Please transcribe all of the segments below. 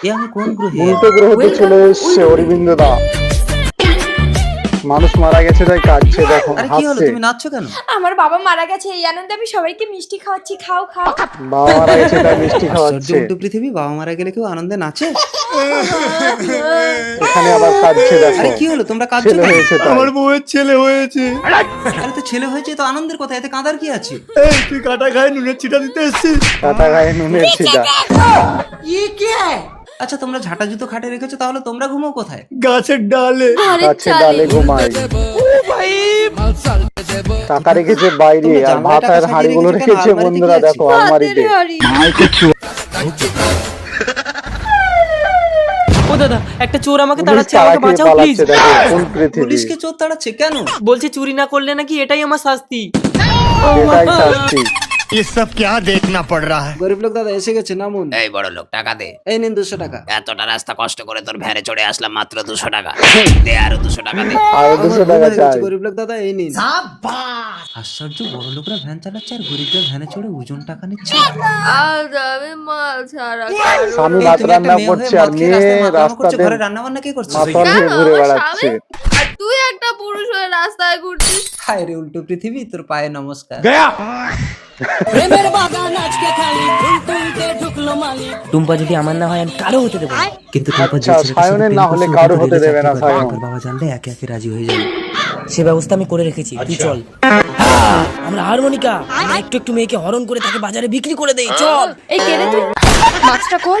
এ আমি কোন গ্রহে? উল্টো গ্রহতে চলে এসছে অরবিন্দ দা। মানুষ মারা গেছে তাই কাঁদছে, দেখো আরে কি হলো, হাসছে। তুমি নাচছো কেন? আমার বাবা মারা গেছে, এই আনন্দে আমি সবাইকে মিষ্টি খাওয়াচ্ছি, খাও খাও। বাবা মারা গেছে তাই মিষ্টি আশ্চর্য খাওয়াচ্ছে। উল্টো পৃথিবী, বাবা মারা গেলে কেউ আনন্দে নাচে? এখানে আবার কাঁদছে, দেখো আরে কি হলো, তোমরা কাঁদছো ছেলে কেন? হয়েছে তাই। আমার বউয়ের ছেলে হয়েছে। আরে তো ছেলে হয়েছে তো আনন্দের কথা, এতে কাঁদার কি আছে? এই তুই কাটা খায় নুনের ছিটা দিতে এসছিস? কাটা গায়ে নুনের ছিটা। আচ্ছা তোমরা ঝাঁটা জুতো খাটে রেখেছো, তাহলে তোমরা ঘুমো কোথায়? গাছের ডালে। গাছে ডালে ঘুমাই। টাকা রেখেছে বাইরে, তোমরা আর জানলায় ভাত টাকা আর সাজিয়ে হাঁড়ি গুলো রেখেছো কেন? রেখেছে আলমারিতে বন্ধুরা, কি আছে? দেখো আলমারিতে। ও দাদা, একটা চোর আমাকে পুলিশ তাড়াচ্ছে, তারা আমাকে খেয়ে বাঁচাও প্লিজ। পালাচ্ছে, দেখো কোন পৃথিবী। পুলিশকে চোর তাড়াচ্ছে কেন? বলছে চুরি না করলে নাকি এটাই আমার শাস্তি। এটাই শাস্তি। ये सब क्या देखना पड़ रहा है? গরিব লোক দাদা এসে গেছে, নামুন। এই বড় লোক টাকা দে। এই নিন 200 টাকা। এতটা রাস্তা কষ্ট করে তোর ভ্যানে চড়ে আসলাম, মাত্র 200 টাকা দে, আরো 200 টাকা দে। আরো আমার 200 ভুল টাকা হয়ে গেছে, চাই। গরিব লোক দাদা এই নিন। আশ্চর্য, বড় লোকরা ভ্যান চালাচ্ছে আর গরিবরা ভ্যানে চড়ে ওজন টাকা নিচ্ছে। আজ আমি মাল ছাড়া স্বামী এই ভাত তুমি একটা রান্না মেয়ে করছে হয়ে আর মদ খেয়ে মেয়ে রাস্তায় মাতলামি করছো, রাস্তাতে ঘরে রান্না বান্না কে করছে? মাতাল হয়ে ঘুরে বেড়াচ্ছে। আর তুই একটা পুরুষ হয়ে রাস্তায় ঘুরছিস। হায় রে উল্টো পৃথিবী, তোর পায়ে নমস্কার। টুম্পা যদি আমার না হয় আমি কারো হতে দেবো না। কিন্তু টুম্পা যে আচ্ছা, ছেলেটার সাথে সায়নের না প্রেম হলে করছে, কারো ওকে হতে দিলে দেবে না চাকরি করবে। সায়ন। ওর বাবা জানলে একে একে রাজি হয়ে যাবে। সে ব্যবস্থা আমি করে রেখেছি, তুই চল। আমরা হারমোনিকা, আমরা একটু একটু মেয়েকে হরণ করে তাকে বাজারে বিক্রি করে দেই, চল। এই কেড়ে তুই মাছটা কোন?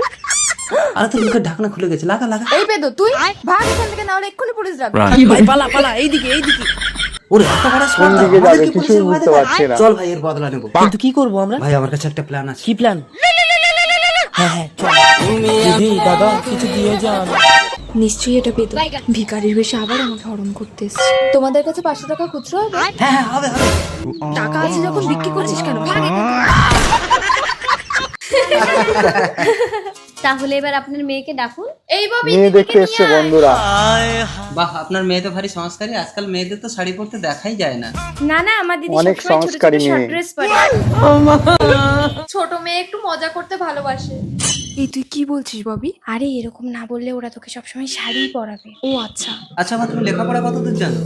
আরে তো মুখের ঢাকনা খুলে গেছে, লাগা লাগা। এই পেদো তুই ভাগ এখান থেকে, না হলে এক্ষুনি পুলিশ যাবে। ভাই পালা পালা, এইদিকে এইদিকে। ওরে এত বড় কোন স্পর্ধা, দিকে আমাদের যাবে কি কিছুই পুলিশের ভয় বুঝতে দেখায়? পারছি না। চল ভাই, এর বদলা নেবো। কিন্তু কি করবো আমরা? ভাই আমার কাছে একটা প্ল্যান আছে। কি প্ল্যান? হ্যাঁ হ্যাঁ চল। দিদি দাদা কিছু দিয়ে যান। নিশ্চয়ই এটা পেতো, ভিখারির বেশে আবার আমাকে হরণ করতে এসছে। তোমাদের কাছে 500 টাকা খুচরো হবে? হ্যাঁ হ্যাঁ হবে হবে। টাকা আছে যখন বিক্রি করছিস কেন? ভাগ এখান থেকে। তাহলে এবার আপনার মেয়েকে ডাকুন। এই ববি মেয়ে দেখতে এসছে বন্ধুরা। বাহ, আপনার মেয়ে তো ভারী সংস্কারী। আজকাল মেয়েদের তো শাড়ি পরতে দেখাই যায় না। না না, আমার দিদি অনেক সবসময় ছোট ছোট সংস্কারী মেয়ে। শর্ট ড্রেস পরে। ছোট মেয়ে একটু মজা করতে ভালোবাসে। এই তুই কি বলছিস ববি? আরে এরকম না বললে ওরা তোকে সবসময় শাড়ি পরাবে। ও আচ্ছা। আচ্ছা মা, তুমি লেখাপড়া কতদূর জানো?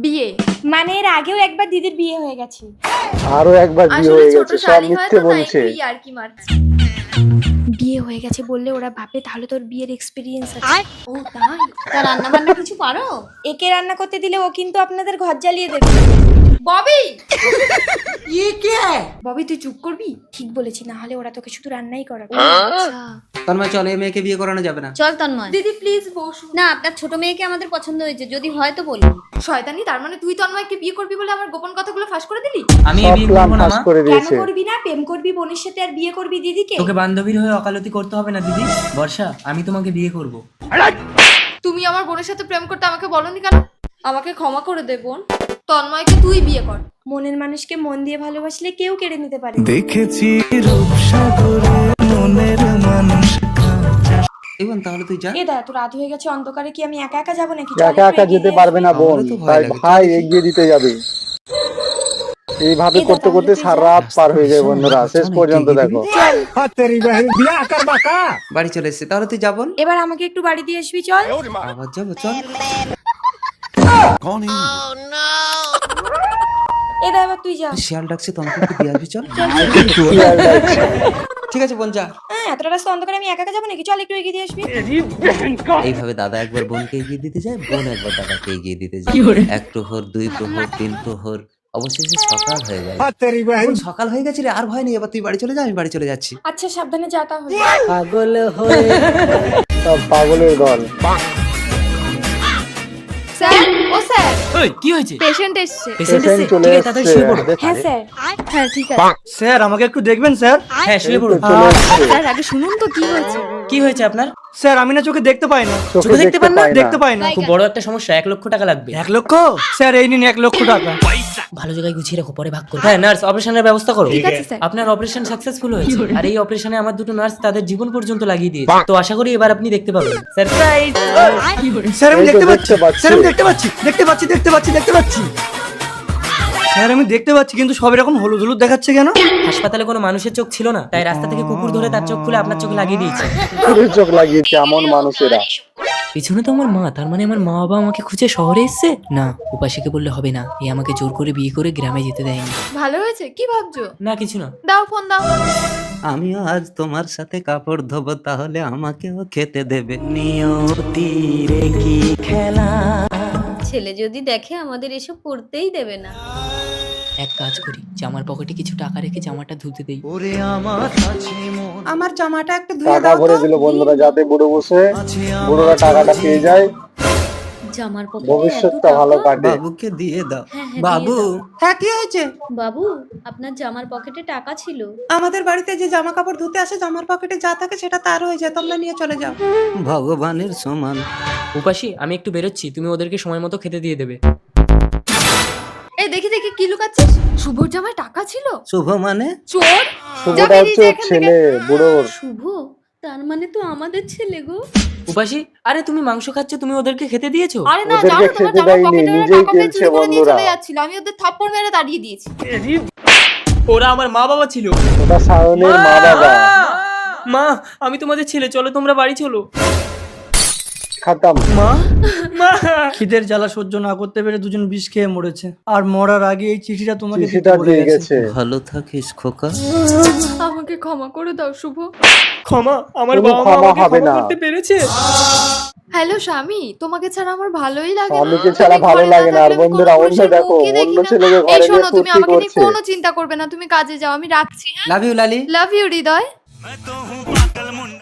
বিয়ে মানে এর আগেও একবার দিদির বিয়ে হয়ে গেছে। আরো একবার বিয়ে আসলে হয়ে ছোট গেছে, সব শাড়ি হয় মিথ্যে তো, তাই বলছে। একটু ইয়ার্কি মারছে। বিয়ে হয়ে গেছে বললে ওরা ভাবে তাহলে তোর বিয়ের এক্সপেরিয়েন্স আছে। ও তাই? তা রান্না বান্না কিছু পারো? একে রান্না করতে দিলে ও কিন্তু আপনাদের ঘর জ্বালিয়ে দেবে। ববি ববি তুই চুপ করবি? ঠিক বলেছি, না হলে ওরা তোকে শুধু রান্নাই করাবে। আচ্ছা। তার মানে চল, এই মেয়েকে বিয়ে করানো যাবে না। চল তন্ময়। দিদি প্লিজ বসু। না, আপনার ছোট মেয়েকে আমাদের পছন্দ হয়েছে, যদি হয় তো বলুন। শয়তানি, তার মানে তুই তন্ময়কে বিয়ে করবি বলে আমার গোপন কথাগুলো ফাঁস করে দিলি? আমি সব বিয়ে প্ল্যান করবো না ফাঁস মা। করে কেন দিয়েছে। করবি না? প্রেম করবি বোনের সাথে আর বিয়ে করবি দিদিকে? তোকে বান্ধবীর হয়ে ওকালতি করতে হবে না দিদি। বর্ষা, আমি তোমাকে বিয়ে করব। তুমি আমার বোনের সাথে প্রেম করতে আমাকে বলনি কেন? আমাকে ক্ষমা করে দে বোন, তন্ময়কে তুই বিয়ে কর। মনের মানুষকে মন দিয়ে ভালোবাসলে কেউ কেড়ে নিতে পারে। দেখেছি রূপসাগরে মনের মানুষ। এবং তাহলে তুই যা। এ দা, তোর রাত হয়ে গেছে, অন্ধকারে কি আমি একা একা যাবো নাকি? একা একা যেতে পারবে না বোন, আমারও তো ভয় তাই লাগে। ভাই এগিয়ে দিতে যাবে। এইভাবে করতে করতে সারা রাত পার হয়ে যায় বন্ধুরা, শেষ পর্যন্ত দেখো। বাড়ি চলে এসেছে, তাহলে তুই যাবো। এবার আমাকে একটু বাড়ি দিয়ে আসবি, চল। আবার যাবো, চল। এদা এবার তুই যা। শিয়াল ডাকছে, তোমাকে একটু দিয়ে আসবি, চল। কি আর যাচ্ছে। ঠিক আছে বোন, যা। হ্যাঁ, এতটা রাস্তা অন্ধকারে আমি একা একা যাবো নাকি? চল একটু এগিয়ে দিয়ে আসবি। এইভাবে দাদা একবার বোনকে এগিয়ে দিতে যায়, বোন একবার দাদাকে এগিয়ে দিতে যায়। 1 প্রহর, 2 প্রহর, 3 প্রহর, অবশেষে সকাল হয়ে যায়। বোন, সকাল হয়ে গেছে রে, আর ভয় নেই। এবার তুই বাড়ি চলে যা, আমি বাড়ি চলে যাচ্ছি। আচ্ছা সাবধানে যা তাহলে। পাগল হয়ে সব পাগলের দল। স্যার, ও স্যার, ওই কি হয়েছে? পেশেন্ট এসছে। পেশেন্ট পেশেন্ট এসেছে? চলে ঠিক আছে, তাড়াতাড়ি এসছে। শুয়ে পড়ো। হ্যাঁ স্যার, হ্যাঁ ঠিক আছে। স্যার আমাকে একটু দেখবেন স্যার। হ্যাঁ শুয়ে এই তো পড়ো। চলে এসছে। স্যার আগে শুনুন তো কি হয়েছে। কি হয়েছে আপনার? স্যার আমি না চোখে দেখতে পাই না। চোখে দেখতে পায় না। দেখতে পাই না। খুব বড় একটা সমস্যা, 1 লক্ষ টাকা লাগবে। 1 লক্ষ? স্যার এই নিন 1 লক্ষ টাকা। ভালো জায়গায় গুছিয়ে রাখো, পরে ভাগ করো। হ্যাঁ নার্স, অপারেশনের ব্যবস্থা করো। ঠিক আছে স্যার। আপনার অপারেশন সাকসেসফুল হয়েছে, আর এই অপারেশনে আমার 2টো নার্স তাদের জীবন পর্যন্ত লাগিয়ে দিয়েছে। তো আশা করি এবার আপনি দেখতে পাবেন সারপ্রাইজ। স্যার আমি এই তো দেখতে পাচ্ছি। দেখতে পাচ্ছি। স্যার আমি দেখতে পাচ্ছি। স্যার আমি দেখতে পাচ্ছি, কিন্তু সব এরকম হলুদ হলুদ দেখাচ্ছে কেন? হাসপাতালে কোনো মানুষের চোখ ছিল না, তাই রাস্তা থেকে কুকুর ধরে তার চোখ খুলে আপনার চোখে লাগিয়ে দিয়েছে। পুরো চোখ লাগিয়েছে এমন মানুষেরা। পিছনে তো আমার মা, তার মানে আমার মা বাবা আমাকে খুঁজে শহরে এসছে। না, উপাসীকে বললে হবে না, এ আমাকে জোর করে বিয়ে করে গ্রামে যেতে দেয়নি। ভালো হয়েছে, কি ভাবছো? না কিছু না। দাও ফোন দাও। আমিও আজ তোমার সাথে কাপড় ধোবো, তাহলে আমাকেও খেতে দেবে। নিয়তির কি খেলা। ছেলে যদি দেখে আমাদের এসব করতেই দেবে না। এক কাজ করি, জামার পকেটে কিছু টাকা রেখে জামাটা ধুতে দেই। আমার জামাটা একটু ধুয়ে টাকা দাও ভরে তো। দিল বন্ধুরা, যাতে বুড়ো বসে বুড়োরা টাকাটা পেয়ে যায়, জামার পকেটে ভবিষ্যৎটা ভালো কাটে। বাবুকে দিয়ে দাও। হ্যাঁ, হ্যাঁ, বাবু, হ্যাঁ কি হয়েছে? বাবু, আপনার জামার পকেটে টাকা ছিল। আমাদের বাড়িতে যে জামা কাপড় ধুতে আসে, জামার পকেটে যা থাকে সেটা তার হয়ে যায়, তোমরা নিয়ে চলে যাও। ভগবানের সমান। উপাসী, আমি একটু বেরোচ্ছি, তুমি ওদেরকে সময় মতো খেতে দিয়ে দেবে। এই দেখি দেখি কি লুকাচ্ছিস? শুভর জামায় টাকা ছিল? শুভ মানে? চোর। শুভটা হচ্ছে ওর ছেলে বুড়োর। শুভ, তার মানে তো আমাদের ছেলে গো। উপাসী, আরে তুমি মাংস খাচ্ছ, তুমি ওদেরকে খেতে দিয়েছো? আরে না, ওদেরকে জানো তোমার খেতে জামার দেয়নি, পকেটে নিজেই টাকা পেয়ে খেলছে চুরি করে নিয়ে বন্ধুরা। চলে যাচ্ছিল, আমি ওদের থাপ্পড় মেরে তাড়িয়ে দিয়েছি। ওরা আমার মা বাবা ছিল। ওটা সায়নের মা বাবা। মা, আমি তোমাদের ছেলে, চলো তোমরা বাড়ি চলো। খাতাম। মা, মা। খিদের জ্বালা সহ্য না করতে পেরে দুজন বিষ খেয়ে মরেছে, আর মরার আগে এই চিঠিটা তোমাকে দিতে চিঠিটা বলে দিয়ে গেছে। গেছে। ভালো থাকিস খোকা। আমাকে ক্ষমা করে দাও শুভ। ক্ষমা? আমার কোনো বাবা মা ক্ষমা আমাকে হবে ক্ষমা না। করতে পেরেছে? হ্যালো স্বামী, তোমাকে ছাড়া আমার ভালোই লাগে না। স্বামীকে ছাড়া তুমি ভালো ঘরে লাগে না। আর থাকলে আমি বন্ধুরা, কোনো অন্য পুরুষের দেখো, মুখই দেখি অন্য না। ছেলেকে এই ঘরে শোনো, নিয়ে তুমি ফুর্তি আমাকে নিয়ে করছে। কোনো চিন্তা করবে না, তুমি কাজে যাও, আমি রাখছি। হ্যাঁ, love you Lali. Love you হৃদয়।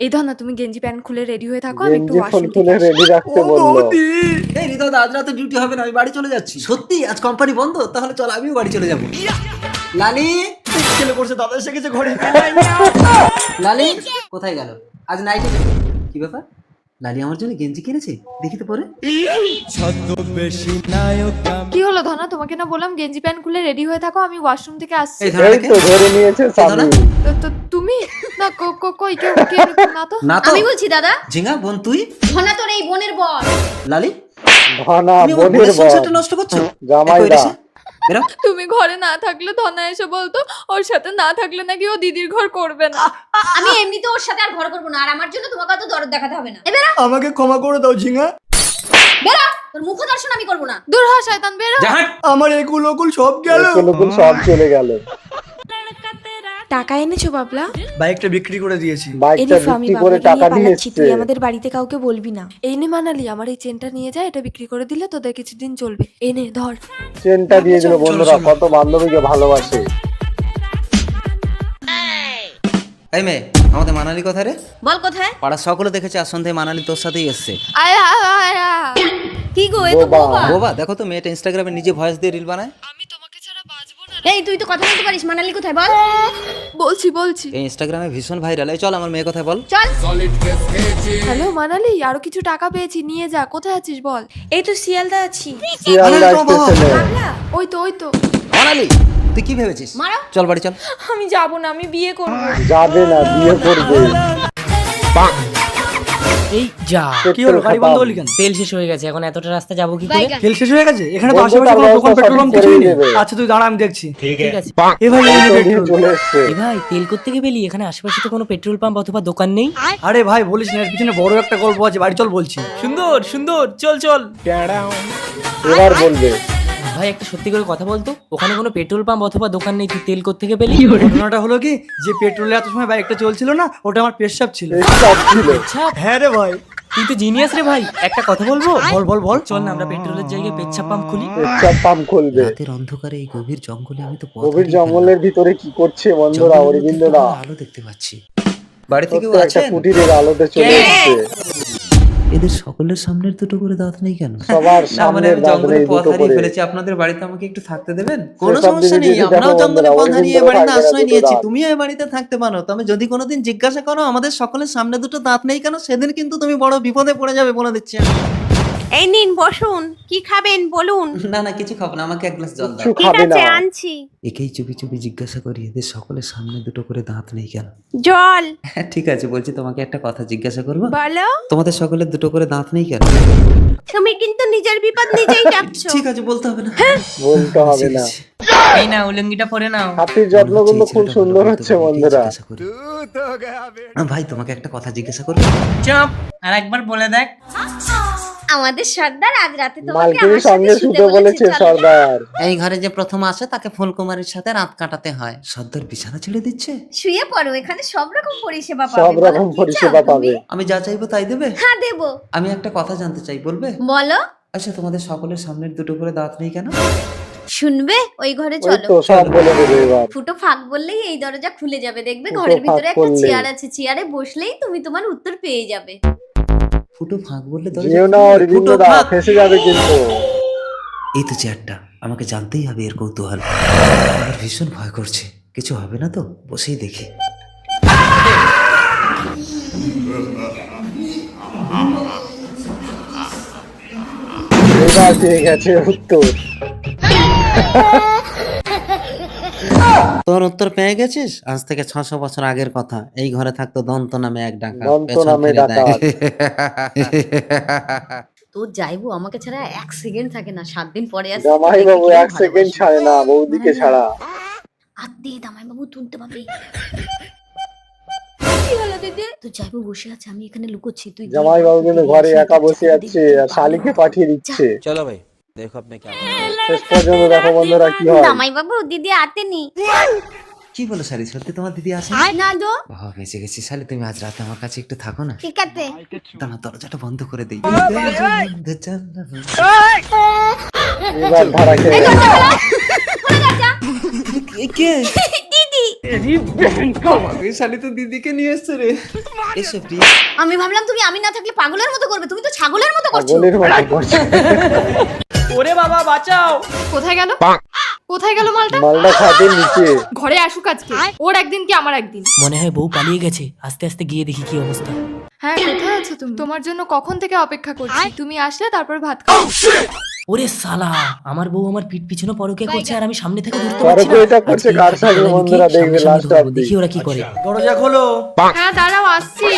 এই ধর না, তুমি গেঞ্জি প্যান্ট খুলে রেডি হয়ে থাকো, আমি একটু গেঞ্জি ওয়াশরুম খুলে থেকে আসি। রেডি রাখতে বললো। এই হৃদয়, আজ রাতে ডিউটি হবে না, আমি বাড়ি চলে যাচ্ছি। সত্যি আজ কোম্পানি বন্ধ? তাহলে চল আমিও বাড়ি চলে যাবো। লালি, ছেলে করছে, দাদা এসে গেছে ঘরে। লালি কোথায় গেল? আজ নাইটে কি ব্যাপার? লালি আমার জন্য গেঞ্জি কিনেছে, দেখি তো পরে। কি হলো ধনা, তোমাকে না বললাম গেঞ্জি প্যান্ট খুলে রেডি হয়ে থাকো, আমি ওয়াশরুম থেকে আসছি। এই এই ধরনের তো ধরে নিয়েছে স্বামী। তো তুমি না কই কেউ কে না তো। না তো। আমি বলছি দাদা, ঝিঙ্গা বোন তুই? ঘনা তোর এই বোনের বর। লালি, ধনা তুমি আমার বোনের বোনের বর, সংসারটা নষ্ট করছো। জামাইদা। এই কই রে সে? বেরো। তুমি ঘরে না থাকলে ধনা এসে বলতো ওর সাথে না থাকলে নাকি ও দিদির ঘর করবে না। আমি এমনিতে ওর সাথে আর ঘর করবো না, আর আমার জন্য তোমাকে তো দরদ দেখাতে হবে না। এবার আমাকে ক্ষমা করে দাও ঝিঙা। বেরো, তোর মুখ দর্শন আমি করবো না। দূর হ শয়তান, বেরো। জাহাট। আমার একুল ওকুল সব গেল। একুল সব চলে গেল। টাকা এনেছো বাবলা? বাইকটা বিক্রি করে দিয়েছি। বাইকটা বিক্রি করে টাকা নিয়ে এসছে। আমাদের বাড়িতে কাউকে বলবি না। এই নে মানালি, আমার এই চেনটা নিয়ে যা, এটা বিক্রি করে দিলে তোদের কিছুদিন চলবে। এই নে ধর। চেনটা দিয়ে দিল বন্ধুরা, কত বান্ধবীকে ভালোবাসে। এই মেয়ে, আমাদের মানালি কোথায় রে? বল কোথায়? পাড়ার সকলে দেখেছে আজ সন্ধ্যায় মানালি তোর সাথেই এসছে। আয় আয় আয় আয়। কি গো, এ তো বোবা। বোবা। বাবা দেখো তো, মেয়েটা ইনস্টাগ্রামে নিজে ভয়েস দিয়ে রিল বানায়। আমি তোমাকে ছাড়া বাঁচবো না। এই তুই তো কথা বলতে পারিস, মানালি কোথায় বল? বলছি। এই ইনস্টাগ্রামে ভীষণ ভাইরাল। এই চল আমার মেয়ে কোথায় বল। চল। হ্যালো মানালি, আরো কিছু টাকা পেয়েছি, নিয়ে যা। কোথায় আছিস বল? এই তো শিয়ালদা আছি। শিয়ালদা স্টেশনে। ওই তো। মানালি, তুই কি ভেবেছিস? মারো। চল বাড়ি চল। আমি যাবো না, আমি বিয়ে করবো। যাবে না, বিয়ে করবে। এই যা, কি হলো, গাড়ি বন্ধ হলি কেন? তেল শেষ হয়ে গেছে, এখন এতটা রাস্তা যাবো কি করে? বাইগান। তেল শেষ হয়ে গেছে? এখানে তো বন্ধু, আশেপাশে তার কোনো দোকান ব্যবস্থা পেট্রোল পাম্প সঠিক কিছুই করেই নেই। দেবে। আচ্ছা তুই দাঁড়া, আমি দেখছি। ঠিক আছে। এ ভাই এই নে তো নিয়ে পেট্রোল। চলে এসছে। এ ভাই, তেল করতে গিয়ে পেলি, এখানে আশেপাশে তো কোনো পেট্রোল পাম্প অথবা দোকান নেই। আরে ভাই বলিস না, এর পিছনে বড় একটা গল্প আছে, বাড়ি চল বলছি। সুন্দর, চল। এবার বলবে। ভাই একটা সত্যি করে কথা বলতো, ওখানে কোনো পেট্রোল পাম্প অথবা দোকান নেই, তুই তেল করতে গিয়ে পেলি? ঘটনাটা হলো কি, যে পেট্রোলে এত সময় বাইকটা চলছিল না, ওটা আমার পেশাব ছিল। এই সব ছিল। আচ্ছা, হ্যাঁ রে ভাই। তুই তো জিনিয়াস রে ভাই। একটা কথা বলবো? বল। চল না আমরা পেট্রোলের জায়গায় পেচ্ছাপ পাম্প খুলি। পেচ্ছাপ পাম্প খুলবে। রাতের অন্ধকারে এই গভীর জঙ্গলে আমি তো পথ গভীর হারিয়ে জঙ্গলের ভিতরে কি করছে ফেললাম। বন্ধুরা, জঙ্গলের মধ্যে অরবিন্দরা? কেবল আলো দেখতে পাচ্ছি। বাড়িতে কেউ ছোট্ট একটা আছেন? কুটিরের আলোতে চলে এসছে। এদের সকলের সামনের দুটো করে দাঁত নেই কেন? সবার না মানে সামনের আমি দাঁত জঙ্গলে নেই, পথ দুটো হারিয়ে করে। ফেলেছি, আপনাদের বাড়িতে আমাকে একটু থাকতে দেবেন? কোনো সেসব সমস্যা নেই, দিদি দেখো আমরাও জঙ্গলে বন্ধুরা, পথ হারিয়ে অরবিন্দরা বাড়িতে থাকবে না আশ্রয় দুটো নিয়েছি, দাঁত। তুমিও এই বাড়িতে থাকতে পারো। তবে যদি কোনোদিন জিজ্ঞাসা করো আমাদের সকলের সামনে দুটো দাঁত নেই কেন, সেদিন কিন্তু তুমি বড় বিপদে পড়ে যাবে, বলে দিচ্ছি আমি। এই নিন বসুন, কি খাবেন বলুন? না কিছু খাবো না, আমাকে এক গ্লাস জল দাও। কিছু ঠিক খাবে না। আছে আনছি। একেই চুপি চুপি জিজ্ঞাসা করি এদের সকলের সামনে দুটো করে দাঁত নেই কেন। জল। হ্যাঁ ঠিক আছে, বলছি তোমাকে একটা কথা জিজ্ঞাসা করবো। বলো। তোমাদের সকলের দুটো করে দাঁত নেই কেন? তুমি কিন্তু নিজের বিপদ নিজেই ডাকছো। ঠিক আছে, বলতে হবে না। বলতে হবে না। বুঝেছি। এই না উলঙ্গিটা পরে নাও। হাতির যত্ন কিন্তু খুব সুন্দর হচ্ছে বন্ধুরা। জিজ্ঞাসা করি। ভাই তোমাকে একটা কথা জিজ্ঞাসা করবো? চুপ, আর একবার বলে দেখ। আমাদের সর্দার আজ রাতে তোমাকে মালকিনের আমার সঙ্গে সাথে শুতে বলেছে চলো না? সর্দার। এই ঘরে যে প্রথম আসে তাকে ফুলকুমারীর সাথে রাত কাটাতে হয়। সর্দার বিছানা ছেড়ে দিচ্ছে? শুয়ে পড়ো, এখানে সব রকম পরিষেবা পাবে। সব বলো, রকম কি পরিষেবা চাও তুমি? পাবে। আমি যা চাইবো তাই দেবে? হ্যাঁ দেবো। আমি একটা কথা জানতে চাই, বলবে? বলো। আচ্ছা তোমাদের সকলের সামনের দুটো করে দাঁত নেই কেন? শুনবে? ওই ঘরে ওই চলো। তো সব বলে দেবে এবার। ফুটো ফাঁক বললেই এই দরজা খুলে যাবে, দেখবে ফুটো ঘরের ভিতরে ফাঁক একটা করলেই। চেয়ার আছে, চেয়ারে বসলেই তুমি তোমার উত্তর পেয়ে যাবে। ফুটো ফাঁক বললে যেও না অরবিন্দ দা, ফেসে যাবে কিন্তু। এই তো চেয়ারটা, আমাকে জানতেই হবে এর কৌতূহল। আমার ভীষণ ভয় করছে, কিছু হবে না তো? বসেই দেখি। এবার পেয়ে গেছে উত্তর। তোর উত্তর পেয়ে গেছিস? আজ থেকে 600 বছর আগের কথা। এই ঘরে থাকতো দন্ত নামে এক ডাকাত। দন্ত পেছন নামে ফিরে দেখ। ডাকাত। তোর যাইবো আমাকে ছাড়া 1 সেকেন্ড থাকে না, 7 দিন পরে আসে। জামাই বাবু 1 সেকেন্ড ছাড়ে না বৌদিকে ছাড়া। আত্মীয় জামাই বাবু তুলতে পারবে। কি হলো দিদি? তো যাইবো বসে আছে, আমি এখানে লুকোচ্ছি, তুই গিয়ে জামাই বাবু কিন্তু ঘরে এসে একা বসে চাকরি আছে দেখবি, আর শালিকে পাঠিয়ে দিচ্ছে। চলো ভাই দেখো আপনি क्या শেষ পর্যন্ত দেখো বন্ধুরা কি হয়। জামাই বাবু দিদি আতেনি কি বলো শালি, সত্যি তোমার দিদি আসে? না দো। বাবা বেঁচে গেছি শালি, তুমি আজ রাতে আমার কাছে একটু থাকো না। ঠিক আছে। দাঁড়া দরজাটা বন্ধ করে দিই। এবার ধারা খেয়ে গেছে। দিদি শালি তো দিদিকে নিয়ে এসছে রে। এসো প্লিজ। আমি ভাবলাম তুমি আমি না থাকলে পাগলের মতো করবে, তুমি তো ছাগলের মতো করছো। পাগলের মতো করছে। ওরে বাবা বাঁচাও। কোথায় গেল? কোথায় গেল মালটা? মালটা খাটের নিচে। ঘরে আসুক আজকে, ওর একদিন কি আমার একদিন। মনে হয় বউ পালিয়ে গেছে, আস্তে আস্তে গিয়ে দেখি কি অবস্থা। হ্যাঁ কোথায় আছো তুমি? তোমার জন্য কখন থেকে অপেক্ষা করছি, তুমি আসলে তারপর ভাত খাও। ওরে সালা, আমার বউ আমার পিঠ পিছনে পরকে করছে আর আমি সামনে থেকে ধরতে পরকে পারছি না। এটা করছে আজকে কার সঙ্গে লুকিয়ে বন্ধুরা দেখবে সামনে last ধরবো, অব্দি। দেখি ওরা কি করে। দরজা খোলো। হ্যাঁ দাঁড়াও আসছি।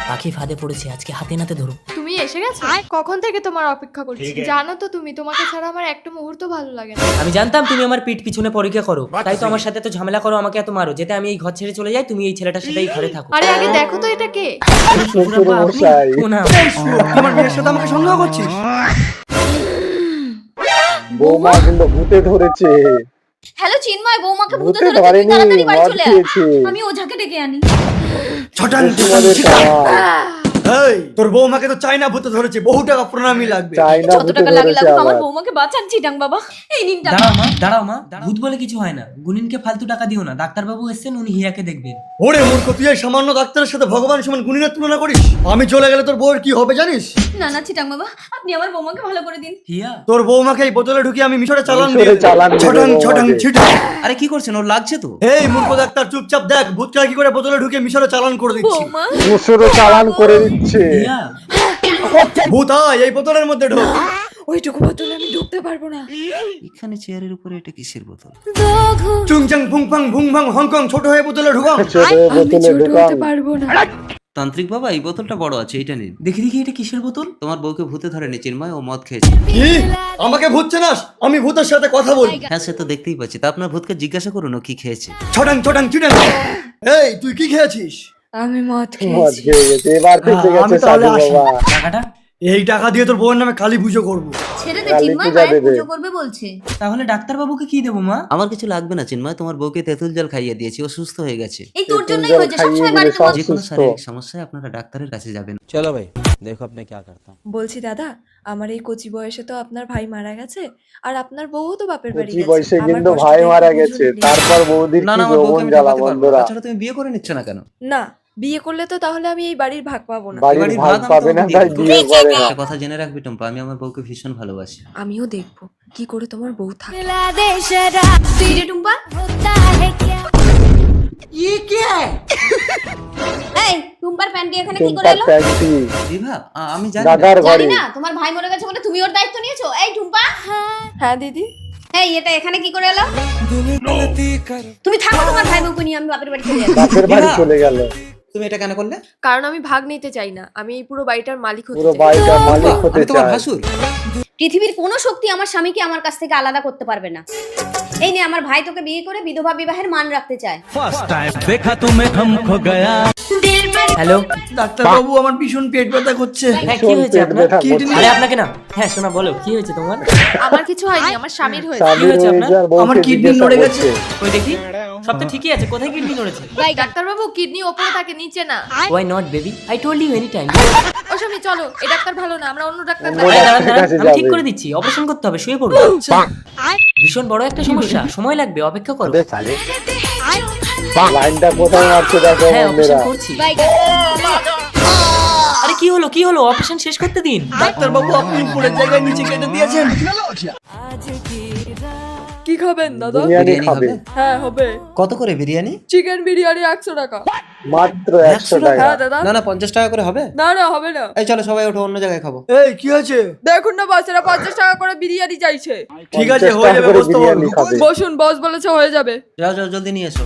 পাখি ফাঁদে পড়েছে, আজকে হাতে নাতে ধরো। তুমি এসে গেছো? কখন থেকে তোমার অপেক্ষা করছি। জানো তো তুমি, তোমাকে ছাড়া আমার একটা মুহূর্ত ভালো লাগে না। আমি জানতাম তুমি আমার পিঠ পিছনে পরীক্ষা করো, তাই তো আমার সাথে তো ঝামেলা করো, আমাকে এত মারো, যেতে আমি এই ঘর ছেড়ে চলে যাই, তুমি এই ছেলেটার সাথে এই ঘরে থাকো। আরে আগে দেখো তো এটা কে। শ্বশুর মশাই। ও না, আমার মেয়ের সাথে আমাকে সন্দেহ করছিস? বৌমা কিন্তু ভূতে ধরেছে। হ্যালো চিন্ময়, বৌমাকে ভূতে ভূতে ধরেছে, তুই ধরেনি, তাড়াতাড়ি বাড়ি মদ চলে আয়। খেয়েছে। আমি ওঝাকে ডেকে আনি। তোমাদের কামাল। এই তোর বৌমাকে তো চাইনা ভূতে ধরেছে, বহু টাকা প্রণামী লাগবে। চাইনা যত ভূতে টাকা লাগে ধরেছে লাগুক, আমার আবার। বৌমাকে বাঁচান চিটাং বাবা। এই নিন টাকা। দাঁড়াও মা, ভূত বলে কিছু হয় না। গুনিনকে ফালতু টাকা দিও না, ডাক্তারবাবু এসেছেন, উনি হিয়াকে দেখবেন। ওরে মূর্খ, তুই এই সামান্য ডাক্তারের সাথে ভগবান সমান গুণিনের তুলনা করিস? আমি চলে গেলে তোর বউয়ের কি হবে জানিস? না না চিটাং বাবা, আপনি আমার বৌমাকে ভালো করে দিন। হিয়া, তোর বৌমাকে এই বোতলে ঢুকিয়ে আমি মিশরে চালান দিয়ে মিশরে চালান দেবে ছটাং বৌমাকে। ছটাং ছিটাং। আরে কি করছেন, ওর লাগছে তো। এই মূর্খ ডাক্তার চুপচাপ দেখ ভূতটা কি করে বোতলে ঢুকে মিশরে চালান করে দিচ্ছি। বৌমা মুসুরও চালান করে দিচ্ছে। হিয়া, ভূত আয় এই বোতলের মধ্যে ঢোক। ওইটুকু বোতলে আমি ঢুকতে পারবো না। এখানে চেয়ারের উপরে এটা কিসের বোতল? চুংচাং ফুং ফাং ভুং ভাং হংকং ছোট হয়ে বোতলে ঢুকাও। ছোট আমি বোতলে ছোট ঢুকান। হতে পারবো না। তান্ত্রিক বাবা এই বোতলটা বড় আছে, এটা নিন। দেখি দেখি এটা কিসের বোতল? তোমার বউকে ভূতে ধরেনি চিন্ময়, ও মদ খেয়েছে। কি আমাকে ভূত চেনাস? আমি ভূতের সাথে কথা বলি। হ্যাঁ সে তো দেখতেই পাচ্ছি, তা আপনার ভূতকে জিজ্ঞাসা করুন ও কি খেয়েছে। ছটাং ছটাং ছিটাং। এই তুই কি খেয়েছিস? আমি মদ মদ খেয়েছি। খেয়ে গেছে, এবার ফেসে আমি গেছে তাহলে সাধু আসি। বাবা। টাকাটা? এই টাকা দিয়ে তোর বউয়ের নামে কালী পুজো করবো। ছেড়ে দে কালী চিন্ময়, পূজা মায়ের দেবে। পুজো করবে বলছে। তাহলে ডাক্তারবাবুকে কি দেবো মা? আমার কিছু লাগবে না চিন্ময়, তোমার বউকে তেঁতুল জল খাইয়ে দিয়েছি, ও সুস্থ হয়ে গেছে। এই তোর তেঁতুল জন্যই জল হয়েছে, খাইয়ে সবসময় দিলে বাড়িতে সব মদ। যে কোনো সুস্থ। শারীরিক সমস্যায় আপনারা ডাক্তারের কাছে যাবেন। चलो भाई देखो अब मैं क्या करता हूँ। বলছি দাদা, আমার এই কচি বয়সে তো আপনার ভাই মারা গেছে, আর আপনার বউ তো বাপের বাড়ি কচি গেছে। বয়সে আমার কিন্তু কষ্টটা ভাই একটু মারা বুঝুন গেছে, please। তারপর বৌদির না কি না, আমার বউকে যৌবন আমি জ্বালা ঠকাতে পারবো না। বন্ধুরা। তাছাড়া তুমি বিয়ে করে নিচ্ছ না কেন? না, বিয়ে করলে তো তাহলে আমি এই বাড়ির ভাগ পাবো না। বাড়ির বাড়ির ভাগ ভাগ আমি পাবে না, তোমাকে তাই দিয়ে বিয়ে করে না। একটা কথা জেনে রাখবি টম্পা, আমি আমার বউকে ভীষণ ভালোবাসি। আমিও দেখবো কি করে তোমার বউ থাকে। তুই রে টুম্পা, এই টুম্পার প্যান্টি এখানে কি করে টুম্পার এলো? প্যান্টি বিভা আমি জানি না। দাদার জানি ঘরে। না, তোমার ভাই মরে গেছে বলে তুমি ওর দায়িত্ব নিয়েছো। এই টুম্পা, হ্যাঁ দিদি, এই এটা এখানে কি করে এলো? তুমি থাকো তোমার ভাই বউকে নিয়ে, আমি বাপের বাড়ি চলে যাবো। বাপের বাড়ি বিভা। চলে গেল। তুমি এটা কেন করলে? কারণ আমি ভাগ নিতে চাই না, আমি এই পুরো বাড়িটার মালিক হতে পুরো চাই। বাড়িটার মালিক হতে আমি তোমার চায়। ভাসুর। পৃথিবীর কোনো শক্তি আমার স্বামীকে আমার কাছ থেকে আলাদা করতে পারবে না। এই নে, আমার ভাই তোকে বিয়ে করে বিধবা বিবাহের মান রাখতে চায়। হ্যালো, ডাক্তার বাবু আমার ভীষণ পেট ব্যথা করছে। হ্যাঁ কি হয়েছে পেট আপনার? ব্যথা কিডনি- করছে। আরে আপনাকে না, হ্যাঁ শোনা বলো কি হয়েছে তোমার? আমার কিছু হয়নি, আমার স্বামীর হয়েছে। স্বামীর হয়েছে আপনার? হয়েছে আর বউকে আমার কিডনি জিজ্ঞাসা নড়ে করছে। গেছে। ওই দেখি, সব তো ঠিকই আছে, কোথায় কিডনি নড়েছে? ডাক্তারবাবু কিডনি ওপরে থাকে, নিচে না। Why not baby, I told you any time. ও স্বামী চলো, এই ডাক্তার ভালো না, আমরা অন্য ডাক্তার অন্য দেখাই। ডাক্তার কাছে আমি ঠিক যাবে। করে দিচ্ছি, অপারেশন করতে হবে, শুয়ে পড়ো। ভীষণ বড় একটা সমস্যা, সময় লাগবে, অপেক্ষা করো। আবে সালে। লাইনটা কোথায় মারছে দেখো হ্যাঁ অপারেশন বন্ধুরা। করছি। আরে কি হলো কি হলো, অপারেশন শেষ করতে দিন। ডাক্তার বাবু আপনি উপরের জায়গায় নিচে কেটে দিয়েছেন। কি খাবেন দাদা? বিরিয়ানি বিরিয়ানি খাবে হবে? হ্যাঁ হবে। কত করে বিরিয়ানি? চিকেন বিরিয়ানি 100 টাকা। মাত্র 100 টাকা। হ্যাঁ দাদা। না না 50 টাকা করে হবে। না না হবে না। এই চলো সবাই ওঠো, অন্য জায়গায় খাবো। এই কি হয়েছে? দেখুন না বাচ্চারা 50 টাকা করে বিরিয়ানি চাইছে। ঠিক আছে 50 হয়ে টাকা যাবে, করে বসতে বিরিয়ানি বলো। খাবে। বসুন, বস বলেছে হয়ে যাবে। যাও যাও জলদি নিয়ে এসো।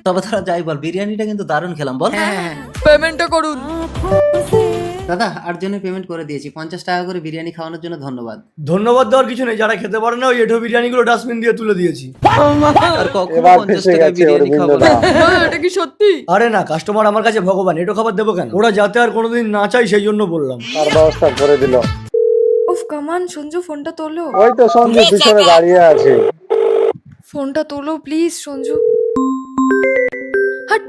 তবে তারা যাই বল, বিরিয়ানিটা কিন্তু দারুণ খেলাম বল। পেমেন্টটা করুন। দাদা 8 জনের পেমেন্ট করে দিয়েছি, 50 টাকা করে বিরিয়ানি খাওয়ানোর জন্য ধন্যবাদ। ধন্যবাদ দেওয়ার কিছু নেই, যারা খেতে পারে না ওই এঁঠো বিরিয়ানি গুলো ডাস্টবিন দিয়ে তুলে দিয়েছি। আর কখনো এবার 50 ফেসে টাকা গেছে বিরিয়ানি খাবো অরবিন্দ না। দা। না এটা কি সত্যি? আরে না, কাস্টমার আমার কাছে ভগবান, এটো খাবার দেবো কেন? ওরা যাতে আর কোনোদিন না চাই সেই জন্য বললাম। তার ব্যবস্থা করে দিল। উফ কামান, সঞ্জু ফোনটা তোলো। ওই তো সঞ্জু পিছনে দাঁড়িয়ে আছে। ফোনটা তোলো প্লিজ সঞ্জু। হাট।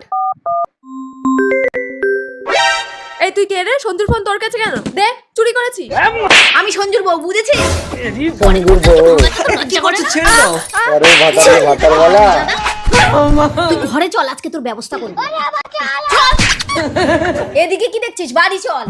এই তুই কে রে? সঞ্জুর ফোন তোর কাছে কেন? দে, চুরি করেছি। আমি সঞ্জুর বউ, বুঝেছিস? সঞ্জুর বউ। কি করছো, ছেড়ে দাও। আরে ভাতার বলা। তুই ঘরে চল, আজকে তোর ব্যবস্থা করবো। চল। এদিকে কি দেখছিস? বাড়ি চল।